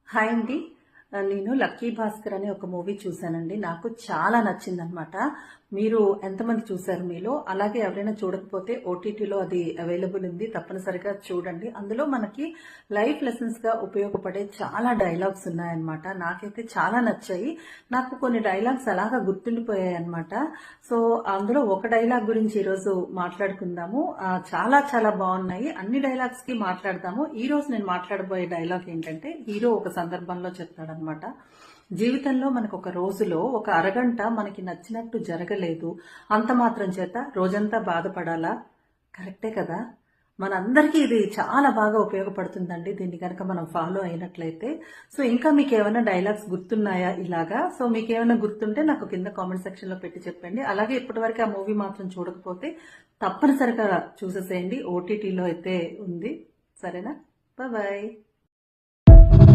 Hi అండి. నేను 'lucky Bhaskar' అనే ఒక మూవీ చూశానండి. నాకు చాలా నచ్చిందనమాట. మీరు ఎంతమంది చూశారు మీలో? అలాగే ఎవరైనా చూడకపోతే ఓటీటీలో అది అవైలబుల్ ఉంది. తప్పనిసరిగా చూడండి. అందులో మనకి లైఫ్ లెసన్స్‌గా ఉపయోగపడే చాలా డైలాగ్స్ ఉన్నాయన్నమాట. నాకైతే చాలా నచ్చాయి. నాకు కొన్ని డైలాగ్స్ అలాగా గుర్తుండిపోయాయన్నమాట. సో, అందులో ఒక డైలాగ్ గురించి ఈరోజు మాట్లాడుకుందాము. చాలా చాలా బాగున్నాయి. అన్ని డైలాగ్స్‌కి మాట్లాడదాము. ఈరోజు నేను మాట్లాడబోయే డైలాగ్ ఏంటంటే, హీరో ఒక సందర్భంలో చెప్తాడనమాట. జీవితంలో మనకు ఒక రోజులో ఒక అరగంట మనకి నచ్చినట్టు జరగలేదు, అంత మాత్రం చేత రోజంతా బాధపడాలా? కరెక్టే కదా. మనందరికీ ఇది చాలా బాగా ఉపయోగపడుతుందండి, దీన్ని కనుక మనం ఫాలో అయినట్లయితే. సో ఇంకా మీకు ఏమైనా డైలాగ్స్ గుర్తున్నాయా ఇలాగా? సో మీకు ఏమైనా గుర్తుంటే నాకు కింద కామెంట్ సెక్షన్ లో పెట్టి చెప్పండి. అలాగే ఇప్పటివరకు ఆ మూవీ మాత్రం చూడకపోతే తప్పనిసరిగా చూసేసేయండి. ఓటీటీలో అయితే ఉంది. సరేనా? బాయ్.